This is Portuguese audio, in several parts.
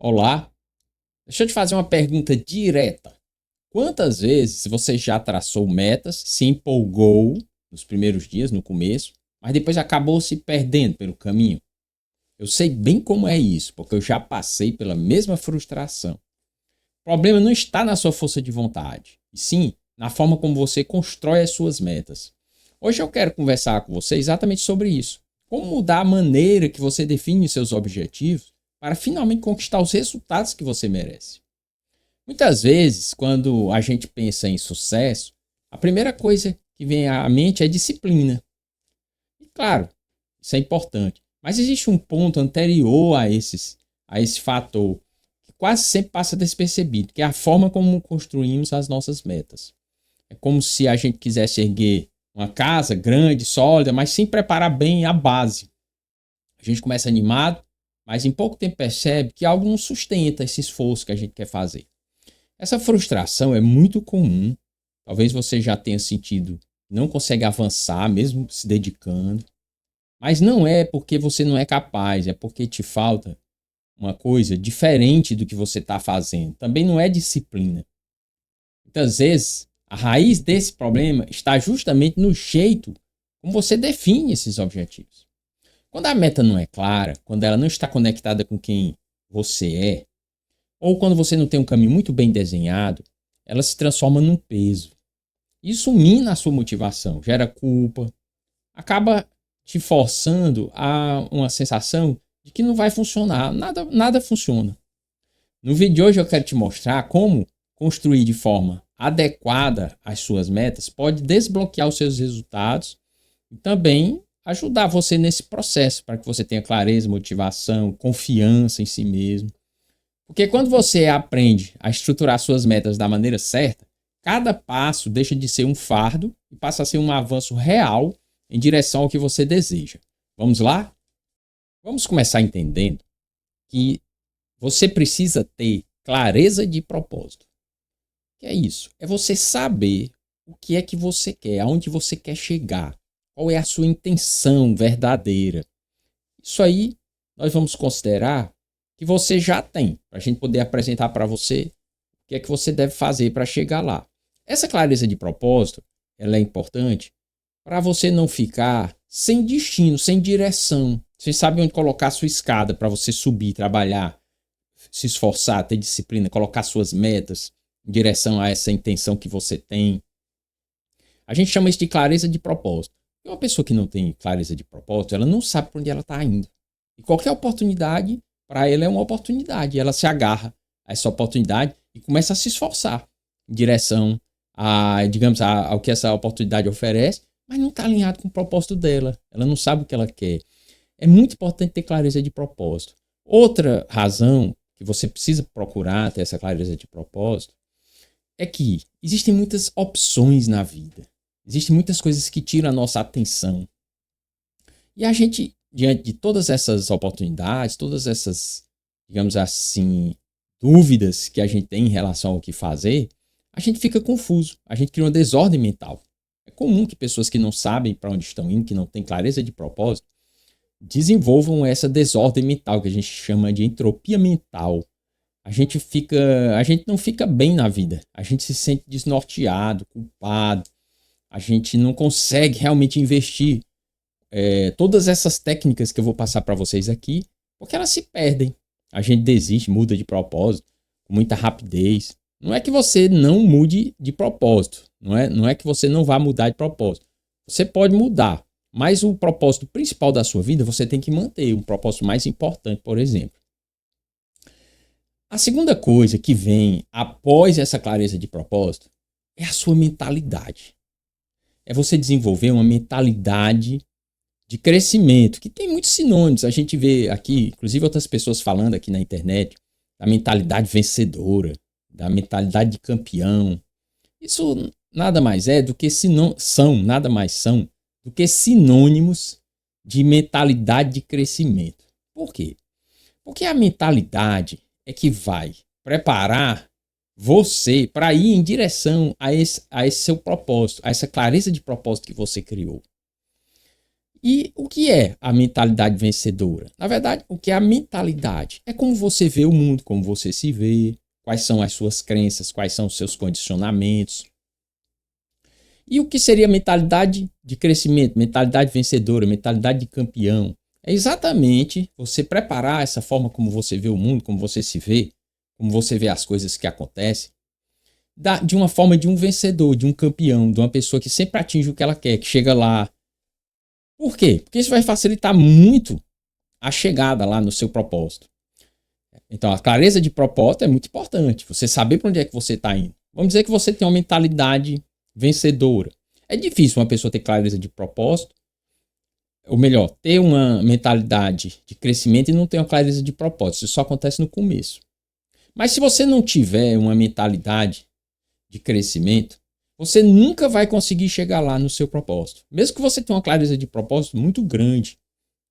Olá, deixa eu te fazer uma pergunta direta. Quantas vezes você já traçou metas, se empolgou nos primeiros dias, no começo, mas depois acabou se perdendo pelo caminho? Eu sei bem como é isso, porque eu já passei pela mesma frustração. O problema não está na sua força de vontade, e sim na forma como você constrói as suas metas. Hoje eu quero conversar com você exatamente sobre isso. Como mudar a maneira que você define seus objetivos para finalmente conquistar os resultados que você merece. Muitas vezes, quando a gente pensa em sucesso, a primeira coisa que vem à mente é disciplina. E claro, isso é importante. Mas existe um ponto anterior a esse fator que quase sempre passa despercebido, que é a forma como construímos as nossas metas. É como se a gente quisesse erguer uma casa grande, sólida, mas sem preparar bem a base. A gente começa animado, mas em pouco tempo percebe que algo não sustenta esse esforço que a gente quer fazer. Essa frustração é muito comum. Talvez você já tenha sentido que não consegue avançar, mesmo se dedicando. Mas não é porque você não é capaz, é porque te falta uma coisa diferente do que você está fazendo. Também não é disciplina. Muitas vezes, a raiz desse problema está justamente no jeito como você define esses objetivos. Quando a meta não é clara, quando ela não está conectada com quem você é, ou quando você não tem um caminho muito bem desenhado, ela se transforma num peso. Isso mina a sua motivação, gera culpa, acaba te forçando a uma sensação de que não vai funcionar, nada funciona. No vídeo de hoje eu quero te mostrar como construir de forma adequada as suas metas pode desbloquear os seus resultados e também ajudar você nesse processo para que você tenha clareza, motivação, confiança em si mesmo. Porque quando você aprende a estruturar suas metas da maneira certa, cada passo deixa de ser um fardo e passa a ser um avanço real em direção ao que você deseja. Vamos lá? Vamos começar entendendo que você precisa ter clareza de propósito. O que é isso? É você saber o que é que você quer, aonde você quer chegar, qual é a sua intenção verdadeira. Isso aí nós vamos considerar que você já tem, para a gente poder apresentar para você o que é que você deve fazer para chegar lá. Essa clareza de propósito, ela é importante para você não ficar sem destino, sem direção. Você sabe onde colocar a sua escada para você subir, trabalhar, se esforçar, ter disciplina, colocar suas metas em direção a essa intenção que você tem. A gente chama isso de clareza de propósito. E uma pessoa que não tem clareza de propósito, ela não sabe para onde ela está indo. E qualquer oportunidade, para ela é uma oportunidade. Ela se agarra a essa oportunidade e começa a se esforçar em direção ao que essa oportunidade oferece, mas não está alinhado com o propósito dela. Ela não sabe o que ela quer. É muito importante ter clareza de propósito. Outra razão que você precisa procurar ter essa clareza de propósito é que existem muitas opções na vida. Existem muitas coisas que tiram a nossa atenção. E a gente, diante de todas essas oportunidades, todas essas, digamos assim, dúvidas que a gente tem em relação ao que fazer, a gente fica confuso, a gente cria uma desordem mental. É comum que pessoas que não sabem para onde estão indo, que não têm clareza de propósito, desenvolvam essa desordem mental, que a gente chama de entropia mental. A gente não fica bem na vida, a gente se sente desnorteado, culpado, a gente não consegue realmente investir todas essas técnicas que eu vou passar para vocês aqui, porque elas se perdem. A gente desiste, muda de propósito com muita rapidez. Não é que você não mude de propósito, não é que você não vá mudar de propósito. Você pode mudar, mas o propósito principal da sua vida você tem que manter, um propósito mais importante, por exemplo. A segunda coisa que vem após essa clareza de propósito é a sua mentalidade. É você desenvolver uma mentalidade de crescimento, que tem muitos sinônimos. A gente vê aqui, inclusive outras pessoas falando aqui na internet, da mentalidade vencedora, da mentalidade de campeão. Isso nada mais é do que nada mais são do que sinônimos de mentalidade de crescimento. Por quê? Porque a mentalidade é que vai preparar você para ir em direção a esse seu propósito, a essa clareza de propósito que você criou. E o que é a mentalidade vencedora? Na verdade, o que é a mentalidade? É como você vê o mundo, como você se vê, quais são as suas crenças, quais são os seus condicionamentos. E o que seria mentalidade de crescimento, mentalidade vencedora, mentalidade de campeão? É exatamente você preparar essa forma como você vê o mundo, como você se vê, como você vê as coisas que acontecem, de uma forma de um vencedor, de um campeão, de uma pessoa que sempre atinge o que ela quer, que chega lá. Por quê? Porque isso vai facilitar muito a chegada lá no seu propósito. Então, a clareza de propósito é muito importante. Você saber para onde é que você está indo. Vamos dizer que você tem uma mentalidade vencedora. É difícil uma pessoa ter clareza de propósito, ou melhor, ter uma mentalidade de crescimento e não ter uma clareza de propósito. Isso só acontece no começo. Mas se você não tiver uma mentalidade de crescimento, você nunca vai conseguir chegar lá no seu propósito. Mesmo que você tenha uma clareza de propósito muito grande,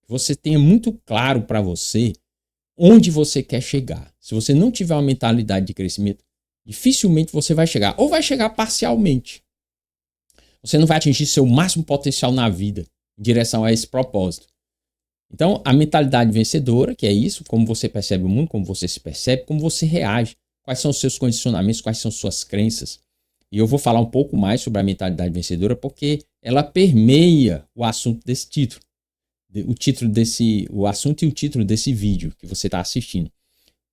você tenha muito claro para você onde você quer chegar. Se você não tiver uma mentalidade de crescimento, dificilmente você vai chegar, ou vai chegar parcialmente. Você não vai atingir seu máximo potencial na vida em direção a esse propósito. Então, a mentalidade vencedora, que é isso, como você percebe o mundo, como você se percebe, como você reage, quais são os seus condicionamentos, quais são suas crenças. E eu vou falar um pouco mais sobre a mentalidade vencedora porque ela permeia o assunto desse título. O assunto e o título desse vídeo que você está assistindo,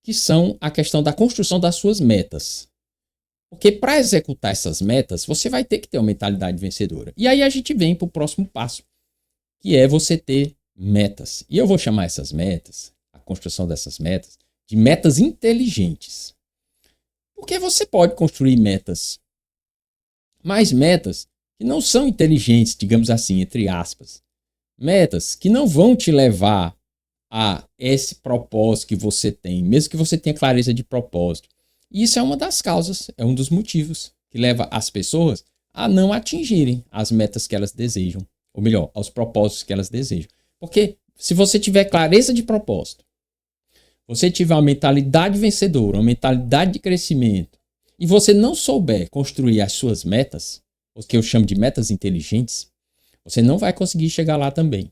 que são a questão da construção das suas metas. Porque para executar essas metas, você vai ter que ter uma mentalidade vencedora. E aí a gente vem para o próximo passo, que é você ter metas. E eu vou chamar essas metas, a construção dessas metas, de metas inteligentes. Porque você pode construir metas, mas metas que não são inteligentes, digamos assim, entre aspas. Metas que não vão te levar a esse propósito que você tem, mesmo que você tenha clareza de propósito. E isso é uma das causas, é um dos motivos que leva as pessoas a não atingirem as metas que elas desejam, ou melhor, aos propósitos que elas desejam. Porque se você tiver clareza de propósito, você tiver uma mentalidade vencedora, uma mentalidade de crescimento, e você não souber construir as suas metas, o que eu chamo de metas inteligentes, você não vai conseguir chegar lá também.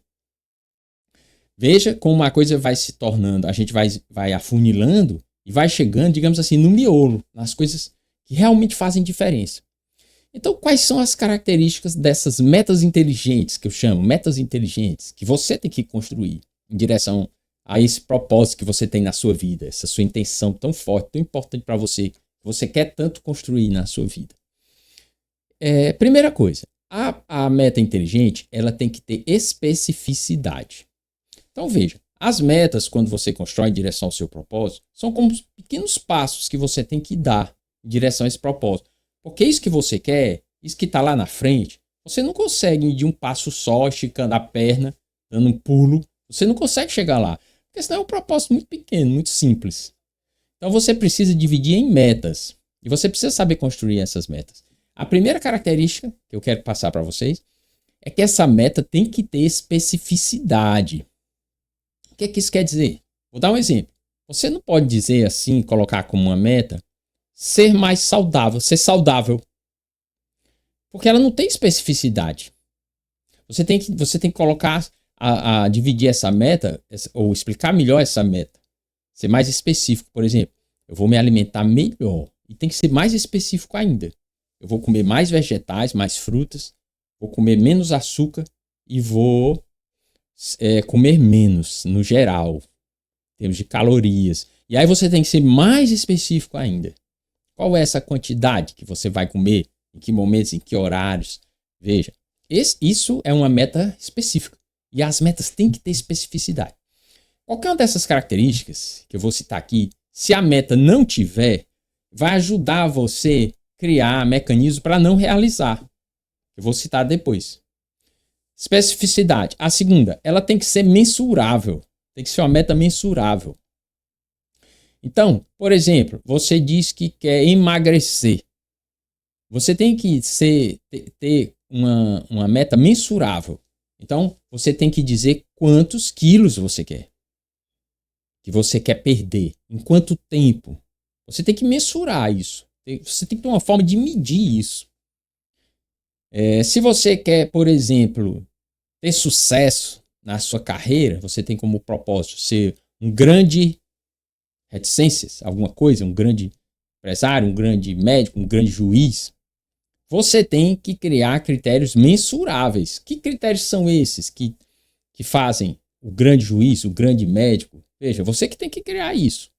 Veja como a coisa vai se tornando, a gente vai afunilando e vai chegando, digamos assim, no miolo, nas coisas que realmente fazem diferença. Então, quais são as características dessas metas inteligentes, que eu chamo, metas inteligentes, que você tem que construir em direção a esse propósito que você tem na sua vida, essa sua intenção tão forte, tão importante para você, que você quer tanto construir na sua vida? Primeira coisa, a meta inteligente, ela tem que ter especificidade. Então veja, as metas, quando você constrói em direção ao seu propósito, são como pequenos passos que você tem que dar em direção a esse propósito. Porque isso que você quer, isso que está lá na frente, você não consegue ir de um passo só, esticando a perna, dando um pulo. Você não consegue chegar lá. Porque senão é um propósito muito pequeno, muito simples. Então você precisa dividir em metas. E você precisa saber construir essas metas. A primeira característica que eu quero passar para vocês é que essa meta tem que ter especificidade. O que é que isso quer dizer? Vou dar um exemplo. Você não pode dizer assim, colocar como uma meta, ser mais saudável, ser saudável. Porque ela não tem especificidade. Você tem que colocar, dividir essa meta, ou explicar melhor essa meta. Ser mais específico, por exemplo. Eu vou me alimentar melhor. E tem que ser mais específico ainda. Eu vou comer mais vegetais, mais frutas. Vou comer menos açúcar. E vou comer menos, no geral, em termos de calorias. E aí você tem que ser mais específico ainda. Qual é essa quantidade que você vai comer? Em que momentos, em que horários? Veja, isso é uma meta específica. E as metas têm que ter especificidade. Qualquer uma dessas características que eu vou citar aqui, se a meta não tiver, vai ajudar você a criar mecanismos para não realizar. Eu vou citar depois. Especificidade. A segunda, ela tem que ser mensurável. Tem que ser uma meta mensurável. Então, por exemplo, você diz que quer emagrecer. Você tem que ter uma meta mensurável. Então, você tem que dizer quantos quilos você quer. Que você quer perder. Em quanto tempo. Você tem que mensurar isso. Você tem que ter uma forma de medir isso. Se você quer, por exemplo, ter sucesso na sua carreira, você tem como propósito ser um grande reticências, alguma coisa, um grande empresário, um grande médico, um grande juiz, você tem que criar critérios mensuráveis. Que critérios são esses que fazem o grande juiz, o grande médico? Veja, você que tem que criar isso.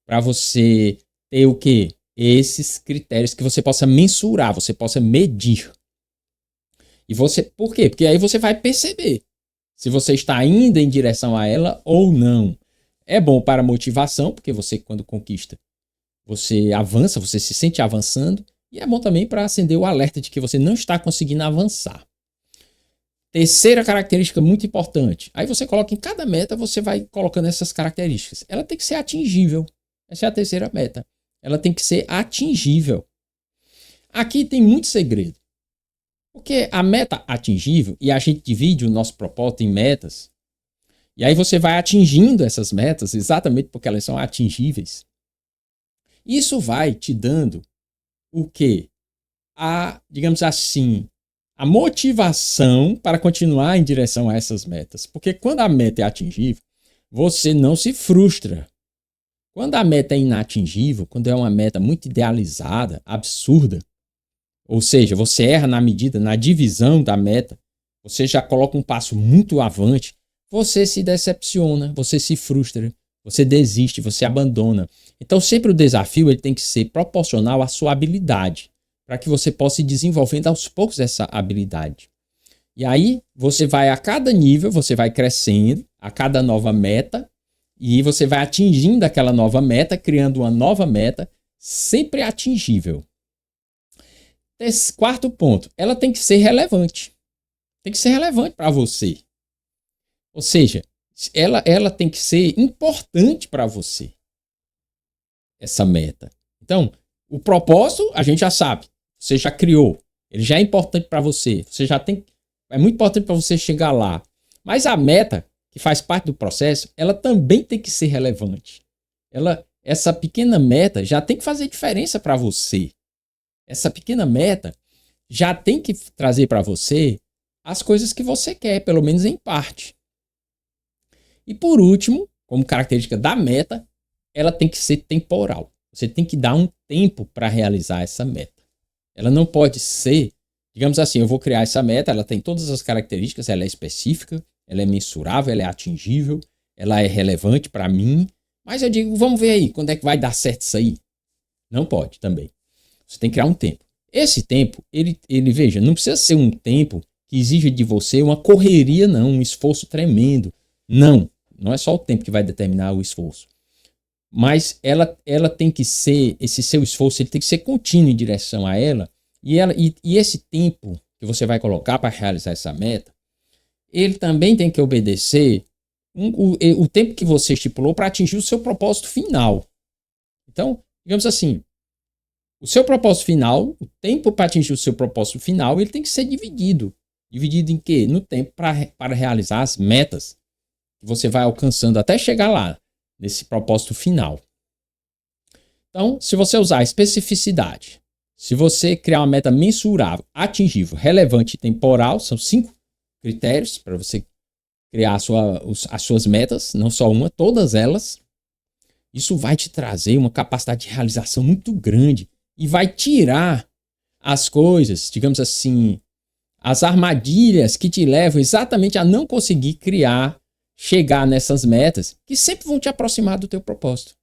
Para você ter o quê? Esses critérios que você possa mensurar, você possa medir. E você, por quê? Porque aí você vai perceber se você está indo em direção a ela ou não. É bom para motivação, porque você, quando conquista, você avança, você se sente avançando. E é bom também para acender o alerta de que você não está conseguindo avançar. Terceira característica muito importante. Aí você coloca em cada meta, você vai colocando essas características. Ela tem que ser atingível. Essa é a terceira meta. Ela tem que ser atingível. Aqui tem muito segredo. Porque a meta atingível, e a gente divide o nosso propósito em metas, e aí você vai atingindo essas metas exatamente porque elas são atingíveis. Isso vai te dando o quê? Digamos assim, a motivação para continuar em direção a essas metas. Porque quando a meta é atingível, você não se frustra. Quando a meta é inatingível, quando é uma meta muito idealizada, absurda, ou seja, você erra na medida, na divisão da meta, você já coloca um passo muito avante, você se decepciona, você se frustra, você desiste, você abandona. Então sempre o desafio ele tem que ser proporcional à sua habilidade, para que você possa ir desenvolvendo aos poucos essa habilidade. E aí você vai a cada nível, você vai crescendo, a cada nova meta, e você vai atingindo aquela nova meta, criando uma nova meta, sempre atingível. Esse quarto ponto, ela tem que ser relevante. Tem que ser relevante para você. Ou seja, ela tem que ser importante para você, essa meta. Então, o propósito, a gente já sabe. Você já criou. Ele já é importante para você. Você já tem. É muito importante para você chegar lá. Mas a meta, que faz parte do processo, ela também tem que ser relevante. Essa pequena meta já tem que fazer diferença para você. Essa pequena meta já tem que trazer para você as coisas que você quer, pelo menos em parte. E por último, como característica da meta, ela tem que ser temporal. Você tem que dar um tempo para realizar essa meta. Ela não pode ser, digamos assim, eu vou criar essa meta, ela tem todas as características, ela é específica, ela é mensurável, ela é atingível, ela é relevante para mim, mas eu digo, vamos ver aí, quando é que vai dar certo isso aí? Não pode também. Você tem que criar um tempo. Esse tempo, ele veja, não precisa ser um tempo que exija de você uma correria, não, um esforço tremendo. Não é só o tempo que vai determinar o esforço. Mas ela tem que ser, esse seu esforço, ele tem que ser contínuo em direção a ela. E esse tempo que você vai colocar para realizar essa meta, ele também tem que obedecer o tempo que você estipulou para atingir o seu propósito final. Então, digamos assim, o seu propósito final, o tempo para atingir o seu propósito final, ele tem que ser dividido. Dividido em quê? No tempo para realizar as metas que você vai alcançando até chegar lá, nesse propósito final. Então, se você usar especificidade, se você criar uma meta mensurável, atingível, relevante e temporal, são 5 critérios para você criar as suas metas, não só uma, todas elas. Isso vai te trazer uma capacidade de realização muito grande e vai tirar as coisas, digamos assim, as armadilhas que te levam exatamente a não conseguir chegar nessas metas, que sempre vão te aproximar do teu propósito.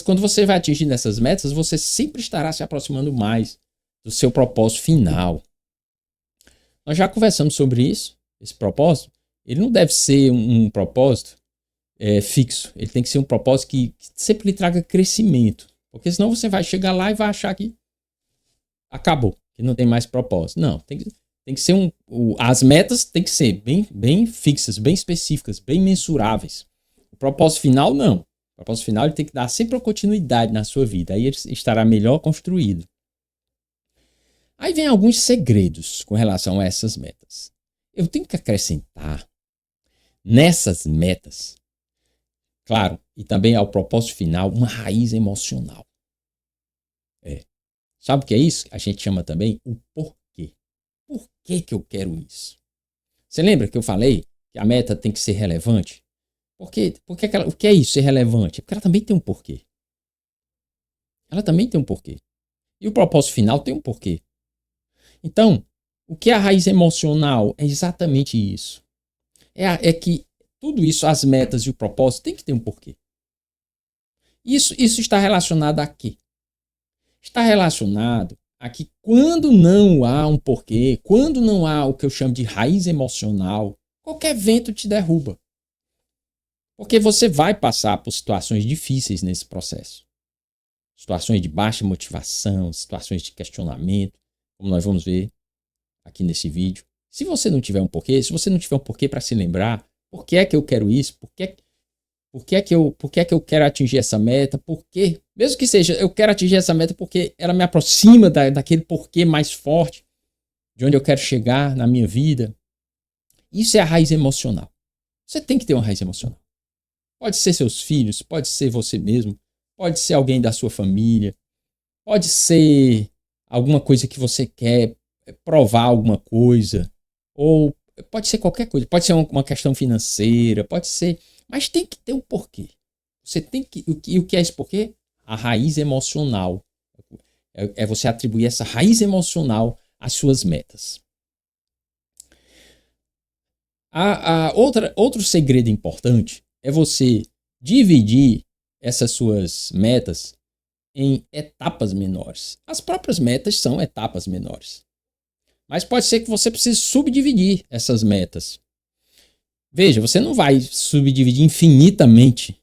Quando você vai atingir essas metas, você sempre estará se aproximando mais do seu propósito final. Nós já conversamos sobre isso, esse propósito. Ele não deve ser um propósito fixo. Ele tem que ser um propósito que sempre lhe traga crescimento. Porque senão você vai chegar lá e vai achar que acabou, que não tem mais propósito. Não, tem que ser as metas têm que ser bem fixas, bem específicas, bem mensuráveis. O propósito final, não. O propósito final ele tem que dar sempre uma continuidade na sua vida. Aí ele estará melhor construído. Aí vem alguns segredos com relação a essas metas. Eu tenho que acrescentar nessas metas, claro, e também ao propósito final, uma raiz emocional. Sabe o que é isso? A gente chama também o porquê. Por que eu quero isso? Você lembra que eu falei que a meta tem que ser relevante? Por quê? O que é isso, ser relevante? Porque ela também tem um porquê. Ela também tem um porquê. E o propósito final tem um porquê. Então, o que é a raiz emocional? É exatamente isso. É que tudo isso, as metas e o propósito, tem que ter um porquê. Isso está relacionado a quê? Está relacionado a que quando não há um porquê, quando não há o que eu chamo de raiz emocional, qualquer vento te derruba. Porque você vai passar por situações difíceis nesse processo. Situações de baixa motivação, situações de questionamento, como nós vamos ver aqui nesse vídeo. Se você não tiver um porquê, se você não tiver um porquê para se lembrar, por que é que eu quero isso? Por que é que eu quero atingir essa meta? Por quê? Mesmo que seja, eu quero atingir essa meta porque ela me aproxima daquele porquê mais forte, de onde eu quero chegar na minha vida. Isso é a raiz emocional. Você tem que ter uma raiz emocional. Pode ser seus filhos, pode ser você mesmo, pode ser alguém da sua família, pode ser alguma coisa que você quer provar alguma coisa, ou pode ser qualquer coisa, pode ser uma questão financeira, pode ser, mas tem que ter um porquê. Você tem que, o que é esse porquê? A raiz emocional. É você atribuir essa raiz emocional às suas metas. Outro segredo importante é você dividir essas suas metas em etapas menores. As próprias metas são etapas menores. Mas pode ser que você precise subdividir essas metas. Veja, você não vai subdividir infinitamente,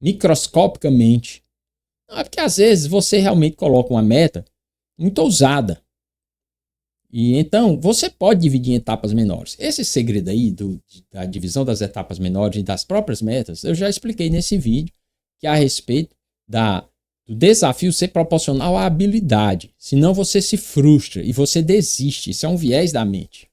microscopicamente. Não, é porque às vezes você realmente coloca uma meta muito ousada. E então você pode dividir em etapas menores. Esse segredo aí da divisão das etapas menores e das próprias metas, eu já expliquei nesse vídeo, que é a respeito do desafio ser proporcional à habilidade. Senão você se frustra e você desiste. Isso é um viés da mente.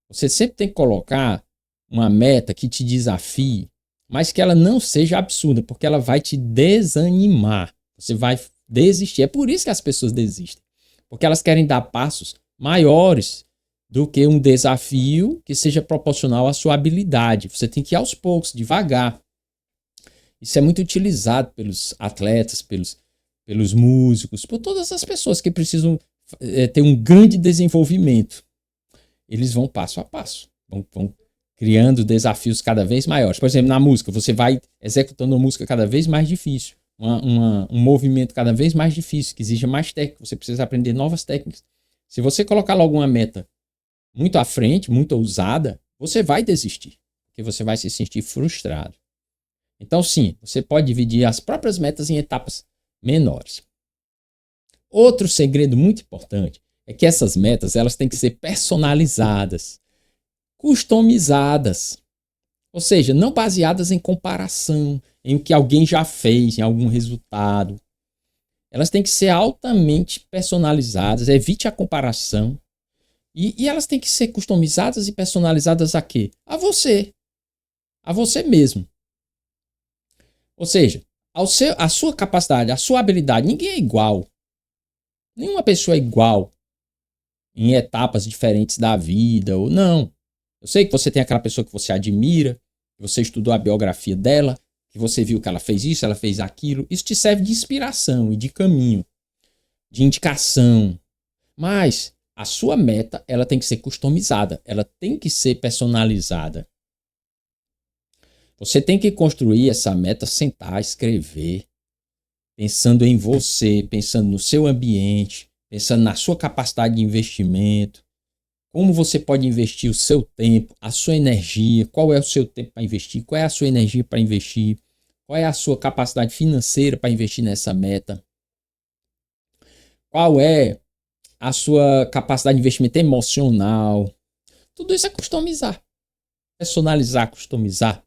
Você sempre tem que colocar uma meta que te desafie, mas que ela não seja absurda, porque ela vai te desanimar. Você vai desistir. É por isso que as pessoas desistem. Porque elas querem dar passos maiores do que um desafio que seja proporcional à sua habilidade. Você tem que ir aos poucos, devagar. Isso é muito utilizado pelos atletas, pelos músicos, por todas as pessoas que precisam ter um grande desenvolvimento. Eles vão passo a passo, vão criando desafios cada vez maiores. Por exemplo, na música, você vai executando uma música cada vez mais difícil, um movimento cada vez mais difícil, que exige mais técnica, você precisa aprender novas técnicas. Se você colocar logo uma meta muito à frente, muito ousada, você vai desistir, porque você vai se sentir frustrado. Então, sim, você pode dividir as próprias metas em etapas menores. Outro segredo muito importante é que essas metas elas têm que ser personalizadas, customizadas, ou seja, não baseadas em comparação, em o que alguém já fez, em algum resultado. Elas têm que ser altamente personalizadas, evite a comparação. E elas têm que ser customizadas e personalizadas a quê? A você mesmo. Ou seja, a sua capacidade, a sua habilidade, ninguém é igual. Nenhuma pessoa é igual em etapas diferentes da vida, ou não. Eu sei que você tem aquela pessoa que você admira, que você estudou a biografia dela, que você viu que ela fez isso, ela fez aquilo. Isso te serve de inspiração e de caminho, de indicação. Mas a sua meta, ela tem que ser customizada, ela tem que ser personalizada. Você tem que construir essa meta, sentar, escrever, pensando em você, pensando no seu ambiente, pensando na sua capacidade de investimento, como você pode investir o seu tempo, a sua energia, qual é o seu tempo para investir, qual é a sua energia para investir, qual é a sua capacidade financeira para investir nessa meta, qual é a sua capacidade de investimento emocional. Tudo isso é customizar, personalizar, customizar,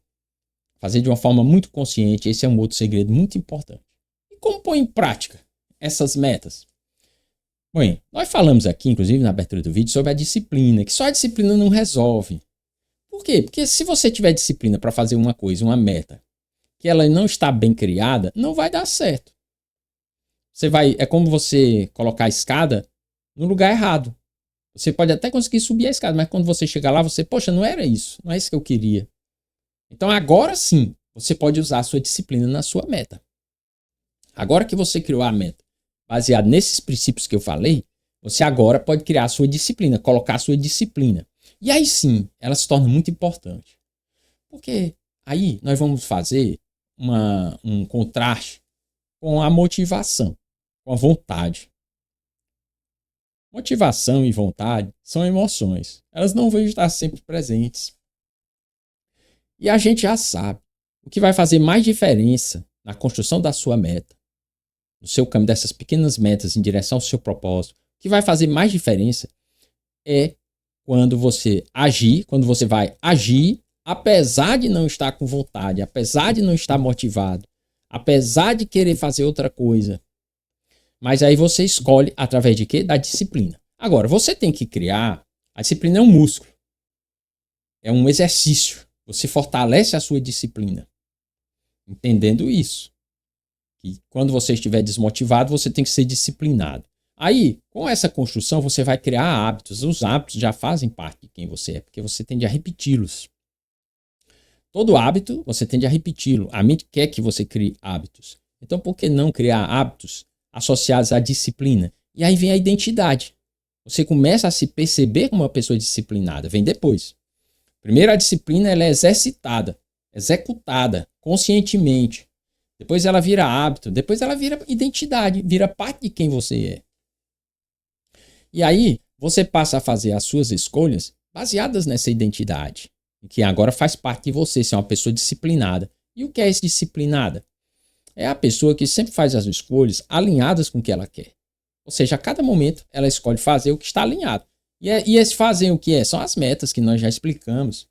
fazer de uma forma muito consciente. Esse é um outro segredo muito importante. E como pôr em prática essas metas? Bem, nós falamos aqui, inclusive na abertura do vídeo, sobre a disciplina, que só a disciplina não resolve. Por quê? Porque se você tiver disciplina para fazer uma coisa, uma meta, que ela não está bem criada, não vai dar certo. É como você colocar a escada no lugar errado. Você pode até conseguir subir a escada, mas quando você chegar lá, você, poxa, não era isso, não é isso que eu queria. Então agora sim, você pode usar a sua disciplina na sua meta. Agora que você criou a meta, baseado nesses princípios que eu falei, você agora pode criar a sua disciplina, colocar a sua disciplina. E aí sim, ela se torna muito importante. Porque aí nós vamos fazer um contraste com a motivação, com a vontade. Motivação e vontade são emoções. Elas não vão estar sempre presentes. E a gente já sabe o que vai fazer mais diferença na construção da sua meta, no seu caminho dessas pequenas metas em direção ao seu propósito. O que vai fazer mais diferença é quando você vai agir, apesar de não estar com vontade, apesar de não estar motivado, apesar de querer fazer outra coisa. Mas aí você escolhe através de quê? Da disciplina. Agora, você tem que criar. A disciplina é um músculo. É um exercício. Você fortalece a sua disciplina. Entendendo isso. Que quando você estiver desmotivado, você tem que ser disciplinado. Aí, com essa construção, você vai criar hábitos. Os hábitos já fazem parte de quem você é, porque você tende a repeti-los. Todo hábito, você tende a repeti-lo. A mente quer que você crie hábitos. Então, por que não criar hábitos associados à disciplina? E aí vem a identidade. Você começa a se perceber como uma pessoa disciplinada. Vem depois. Primeiro, a disciplina ela é exercitada, executada conscientemente. Depois ela vira hábito. Depois ela vira identidade, vira parte de quem você é. E aí, você passa a fazer as suas escolhas baseadas nessa identidade, que agora faz parte de você, ser uma pessoa disciplinada. E o que é esse disciplinada? É a pessoa que sempre faz as escolhas alinhadas com o que ela quer. Ou seja, a cada momento ela escolhe fazer o que está alinhado. E esse fazer o que é? São as metas que nós já explicamos,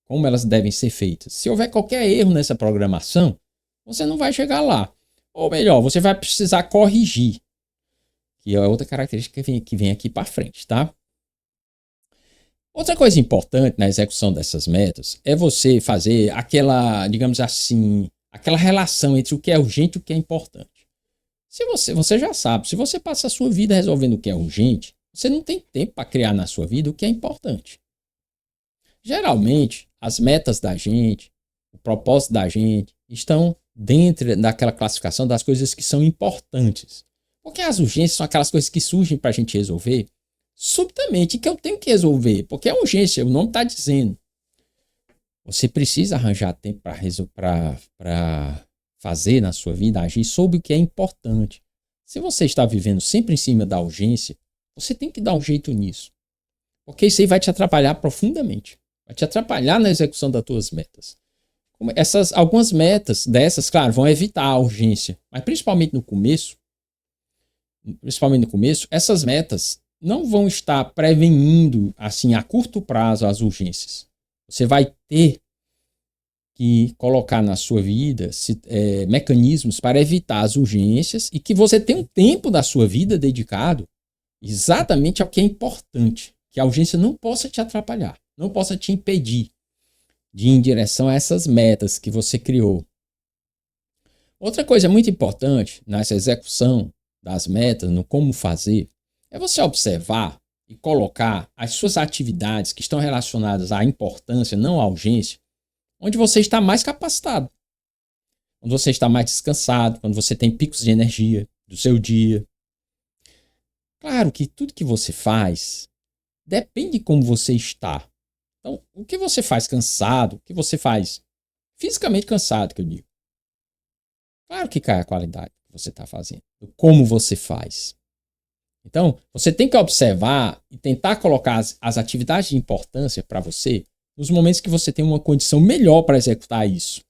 como elas devem ser feitas. Se houver qualquer erro nessa programação, você não vai chegar lá. Ou melhor, você vai precisar corrigir. Que é outra característica que vem aqui para frente, tá? Outra coisa importante na execução dessas metas é você fazer aquela, digamos assim, aquela relação entre o que é urgente e o que é importante. Se você já sabe, se você passa a sua vida resolvendo o que é urgente, você não tem tempo para criar na sua vida o que é importante. Geralmente, as metas da gente, o propósito da gente, estão dentro daquela classificação das coisas que são importantes. Porque as urgências são aquelas coisas que surgem para a gente resolver subitamente, que eu tenho que resolver, porque é urgência, o nome está dizendo. Você precisa arranjar tempo para fazer na sua vida, agir sobre o que é importante. Se você está vivendo sempre em cima da urgência, você tem que dar um jeito nisso. Porque isso aí vai te atrapalhar profundamente. Vai te atrapalhar na execução das tuas metas. Algumas metas dessas, claro, vão evitar a urgência. Mas principalmente no começo, essas metas não vão estar prevenindo, assim, a curto prazo as urgências. Você vai ter que colocar na sua vida mecanismos para evitar as urgências e que você tenha um tempo da sua vida dedicado exatamente ao que é importante. Que a urgência não possa te atrapalhar, não possa te impedir de ir em direção a essas metas que você criou. Outra coisa muito importante nessa execução das metas, no como fazer, é você observar e colocar as suas atividades que estão relacionadas à importância, não à urgência, onde você está mais capacitado, onde você está mais descansado, quando você tem picos de energia do seu dia. Claro que tudo que você faz depende de como você está. Então, o que você faz cansado, o que você faz fisicamente cansado, que eu digo. Claro que cai a qualidade que você está fazendo, como você faz. Então, você tem que observar e tentar colocar as atividades de importância para você nos momentos que você tem uma condição melhor para executar isso.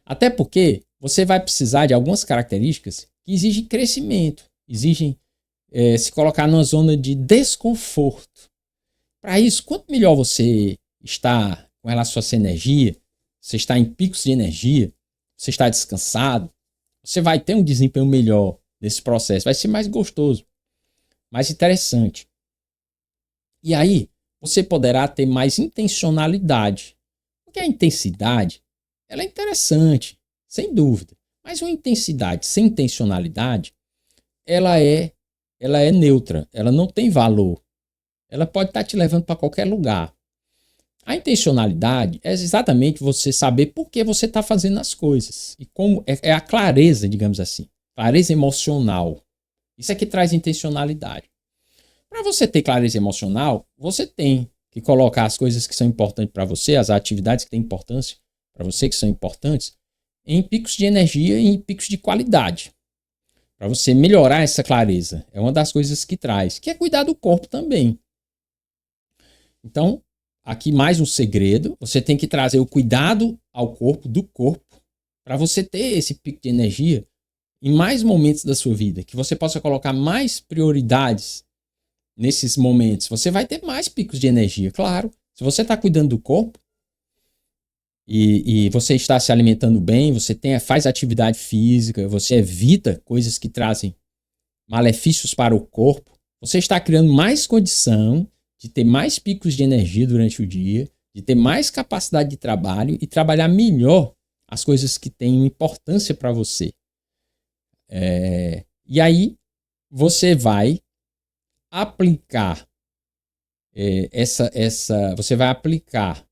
Até porque você vai precisar de algumas características que exigem crescimento, exigem se colocar numa zona de desconforto. Para isso, quanto melhor você está com relação à sua energia, você está em picos de energia, você está descansado, você vai ter um desempenho melhor nesse processo, vai ser mais gostoso, mais interessante. E aí, você poderá ter mais intencionalidade. Porque a intensidade, ela é interessante, sem dúvida. Mas uma intensidade sem intencionalidade, ela é neutra, ela não tem valor. ela pode estar te levando para qualquer lugar. A intencionalidade é exatamente você saber por que você está fazendo as coisas. E como é a clareza, digamos assim. Clareza emocional. Isso é que traz intencionalidade. Para você ter clareza emocional, você tem que colocar as coisas que são importantes para você, as atividades que têm importância para você, que são importantes, em picos de energia e em picos de qualidade. Para você melhorar essa clareza. É uma das coisas que traz, que é cuidar do corpo também. Então, aqui mais um segredo, você tem que trazer o cuidado ao corpo, do corpo, para você ter esse pico de energia em mais momentos da sua vida, que você possa colocar mais prioridades nesses momentos. Você vai ter mais picos de energia, claro. Se você está cuidando do corpo e você está se alimentando bem, você faz atividade física, você evita coisas que trazem malefícios para o corpo, você está criando mais condição de ter mais picos de energia durante o dia, de ter mais capacidade de trabalho e trabalhar melhor as coisas que têm importância para você. E aí você vai aplicar você vai aplicar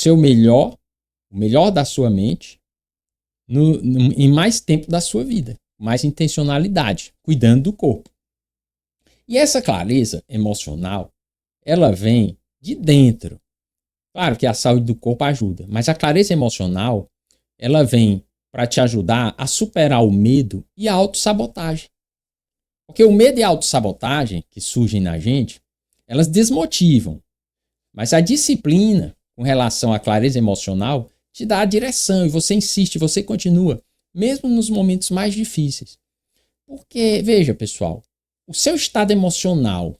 o melhor da sua mente em mais tempo da sua vida, mais intencionalidade, cuidando do corpo. E essa clareza emocional, ela vem de dentro. Claro que a saúde do corpo ajuda, mas a clareza emocional, ela vem para te ajudar a superar o medo e a autossabotagem. Porque o medo e a autossabotagem que surgem na gente, elas desmotivam. Mas a disciplina com relação à clareza emocional te dá a direção e você insiste, você continua, mesmo nos momentos mais difíceis. Porque, veja, pessoal, o seu estado emocional,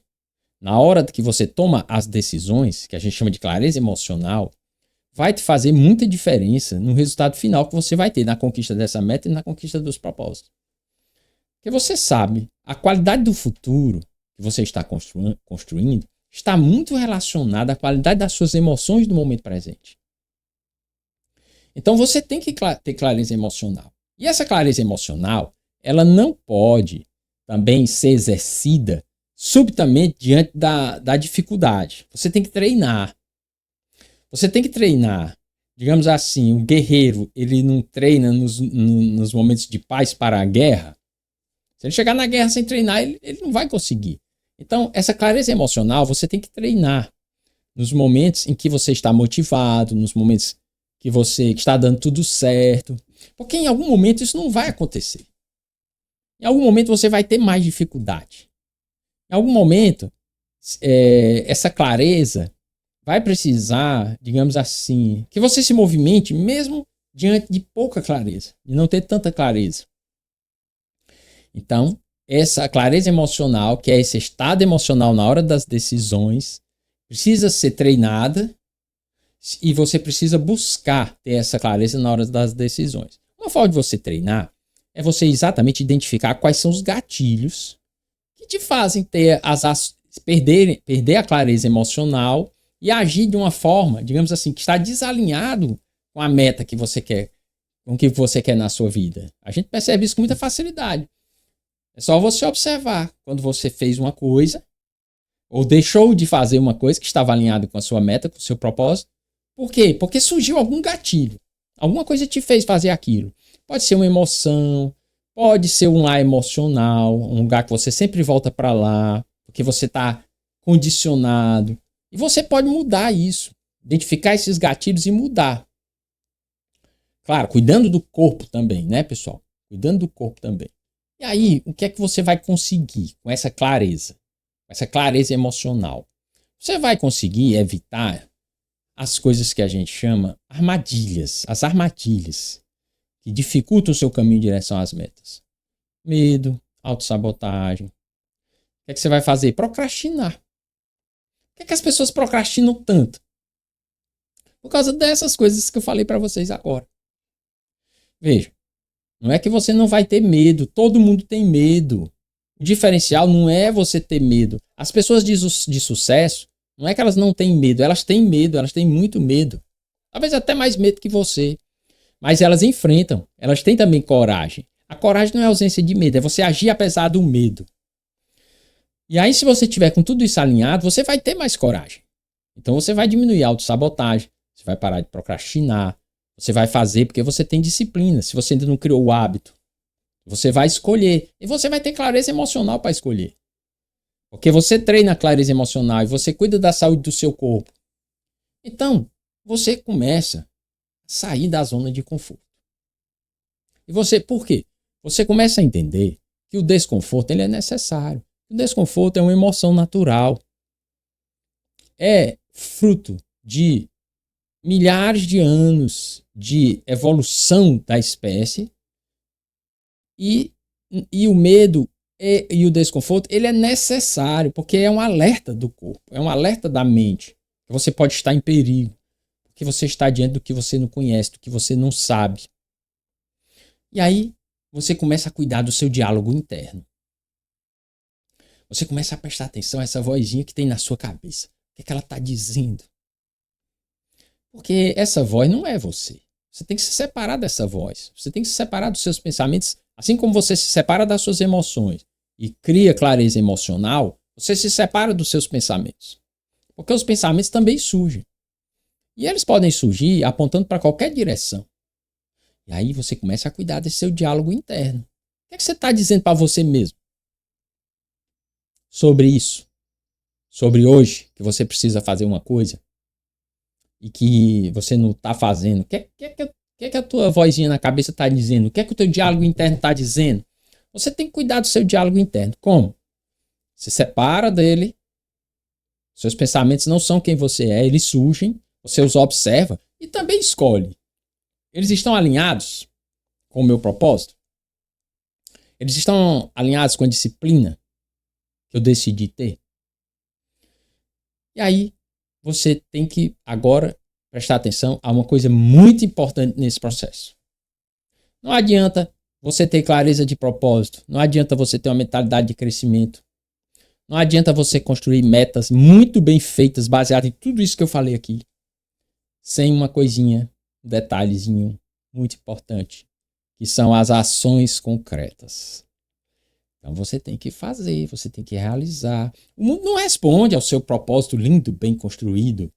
na hora que você toma as decisões, que a gente chama de clareza emocional, vai te fazer muita diferença no resultado final que você vai ter na conquista dessa meta e na conquista dos propósitos. Porque você sabe, a qualidade do futuro que você está construindo está muito relacionada à qualidade das suas emoções do momento presente. Então você tem que ter clareza emocional. E essa clareza emocional, ela não pode também ser exercida subitamente diante da dificuldade. Você tem que treinar. Você tem que treinar. Digamos assim, o guerreiro, ele não treina nos momentos de paz para a guerra. Se ele chegar na guerra sem treinar, ele não vai conseguir. Então, essa clareza emocional você tem que treinar nos momentos em que você está motivado, nos momentos que está dando tudo certo. Porque em algum momento isso não vai acontecer. Em algum momento você vai ter mais dificuldade. Em algum momento, essa clareza vai precisar, digamos assim, que você se movimente mesmo diante de pouca clareza, de não ter tanta clareza. Então, essa clareza emocional, que é esse estado emocional na hora das decisões, precisa ser treinada e você precisa buscar ter essa clareza na hora das decisões. Uma forma de você treinar é você exatamente identificar quais são os gatilhos que te fazem perder a clareza emocional e agir de uma forma, digamos assim, que está desalinhado com a meta que você quer, com o que você quer na sua vida. A gente percebe isso com muita facilidade. É só você observar quando você fez uma coisa ou deixou de fazer uma coisa que estava alinhada com a sua meta, com o seu propósito. Por quê? Porque surgiu algum gatilho. Alguma coisa te fez fazer aquilo. Pode ser uma emoção, pode ser um lar emocional, um lugar que você sempre volta para lá, porque você está condicionado. E você pode mudar isso, identificar esses gatilhos e mudar. Claro, cuidando do corpo também, né, pessoal? Cuidando do corpo também. E aí, o que é que você vai conseguir com essa clareza? Com essa clareza emocional? Você vai conseguir evitar as coisas que a gente chama armadilhas, as armadilhas que dificultam o seu caminho em direção às metas. Medo, autossabotagem. O que é que você vai fazer? Procrastinar. Por que é que as pessoas procrastinam tanto? Por causa dessas coisas que eu falei para vocês agora. Veja, não é que você não vai ter medo. Todo mundo tem medo. O diferencial não é você ter medo. As pessoas de sucesso, não é que elas não têm medo. Elas têm medo, elas têm muito medo. Talvez até mais medo que você. Mas elas enfrentam. Elas têm também coragem. A coragem não é ausência de medo. É você agir apesar do medo. E aí, se você tiver com tudo isso alinhado, você vai ter mais coragem. Então, você vai diminuir a autossabotagem, você vai parar de procrastinar, você vai fazer porque você tem disciplina. Se você ainda não criou o hábito, você vai escolher. E você vai ter clareza emocional para escolher. Porque você treina a clareza emocional e você cuida da saúde do seu corpo. Então, você começa a sair da zona de conforto. E você, por quê? Você começa a entender que o desconforto ele é necessário. O desconforto é uma emoção natural. É fruto de milhares de anos de evolução da espécie. E o medo e o desconforto, ele é necessário, porque é um alerta do corpo, é um alerta da mente. Que você pode estar em perigo, porque você está diante do que você não conhece, do que você não sabe. E aí, você começa a cuidar do seu diálogo interno. Você começa a prestar atenção a essa vozinha que tem na sua cabeça. O que é que ela está dizendo? Porque essa voz não é você. Você tem que se separar dessa voz. Você tem que se separar dos seus pensamentos. Assim como você se separa das suas emoções e cria clareza emocional, você se separa dos seus pensamentos. Porque os pensamentos também surgem. E eles podem surgir apontando para qualquer direção. E aí você começa a cuidar desse seu diálogo interno. O que é que você está dizendo para você mesmo? Sobre isso. Sobre hoje, que você precisa fazer uma coisa e que você não está fazendo. O que é que a tua vozinha na cabeça está dizendo? O que é que o teu diálogo interno está dizendo? Você tem que cuidar do seu diálogo interno. Como? Se separa dele. Seus pensamentos não são quem você é, eles surgem. Você os observa e também escolhe. Eles estão alinhados com o meu propósito? Eles estão alinhados com a disciplina que eu decidi ter? E aí, você tem que agora prestar atenção a uma coisa muito importante nesse processo. Não adianta você ter clareza de propósito. Não adianta você ter uma mentalidade de crescimento. Não adianta você construir metas muito bem feitas, baseadas em tudo isso que eu falei aqui, sem uma coisinha, um detalhezinho muito importante, que são as ações concretas. Então você tem que fazer, você tem que realizar. O mundo não responde ao seu propósito lindo, bem construído,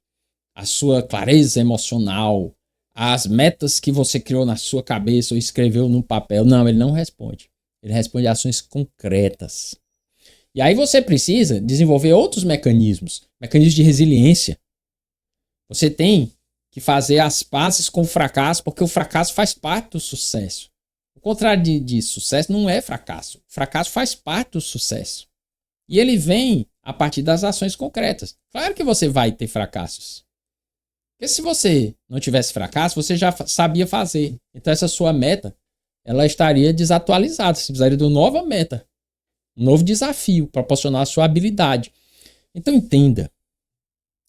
a sua clareza emocional, as metas que você criou na sua cabeça ou escreveu num papel. Não, ele não responde. Ele responde a ações concretas. E aí você precisa desenvolver outros mecanismos, mecanismos de resiliência. Você tem que fazer as pazes com o fracasso, porque o fracasso faz parte do sucesso. O contrário de sucesso não é fracasso. O fracasso faz parte do sucesso. E ele vem a partir das ações concretas. Claro que você vai ter fracassos. Porque se você não tivesse fracasso, você já sabia fazer. Então essa sua meta, ela estaria desatualizada. Você precisaria de uma nova meta. Um novo desafio, proporcionar a sua habilidade. Então entenda.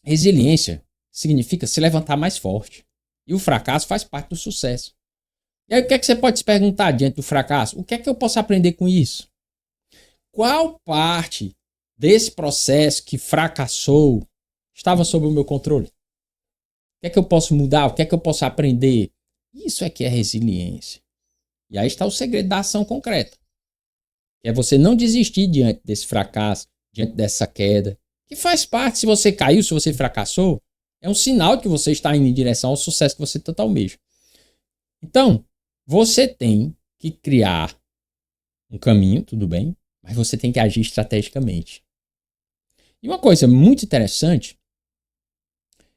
Resiliência significa se levantar mais forte. E o fracasso faz parte do sucesso. E aí o que é que você pode se perguntar diante do fracasso? O que é que eu posso aprender com isso? Qual parte desse processo que fracassou estava sob o meu controle? O que é que eu posso mudar? O que é que eu posso aprender? Isso é que é resiliência. E aí está o segredo da ação concreta. Que é você não desistir diante desse fracasso, diante dessa queda. Que faz parte, se você caiu, se você fracassou, é um sinal de que você está indo em direção ao sucesso que você tanto almeja. Então, você tem que criar um caminho, tudo bem, mas você tem que agir estrategicamente. E uma coisa muito interessante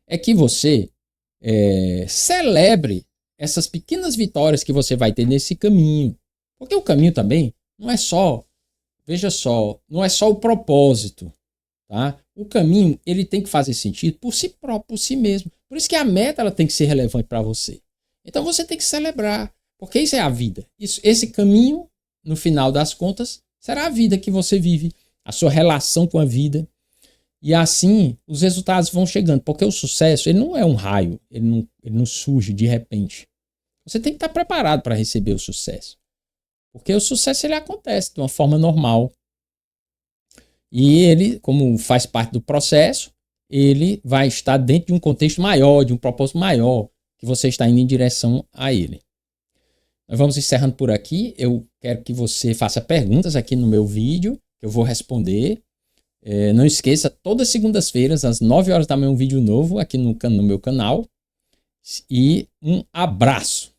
é que você celebre essas pequenas vitórias que você vai ter nesse caminho. Porque o caminho também não é só, veja só, não é só o propósito, tá? O caminho, ele tem que fazer sentido por si próprio, por si mesmo. Por isso que a meta ela tem que ser relevante para você. Então você tem que celebrar, porque isso é a vida. Esse caminho, no final das contas, será a vida que você vive, a sua relação com a vida. E assim, os resultados vão chegando, porque o sucesso, ele não é um raio, ele não surge de repente. Você tem que estar preparado para receber o sucesso. Porque o sucesso, ele acontece de uma forma normal. E ele, como faz parte do processo, ele vai estar dentro de um contexto maior, de um propósito maior, que você está indo em direção a ele. Nós vamos encerrando por aqui. Eu quero que você faça perguntas aqui no meu vídeo, que eu vou responder. Não esqueça, todas segundas-feiras, às 9 horas da manhã, um vídeo novo aqui no meu canal. E um abraço.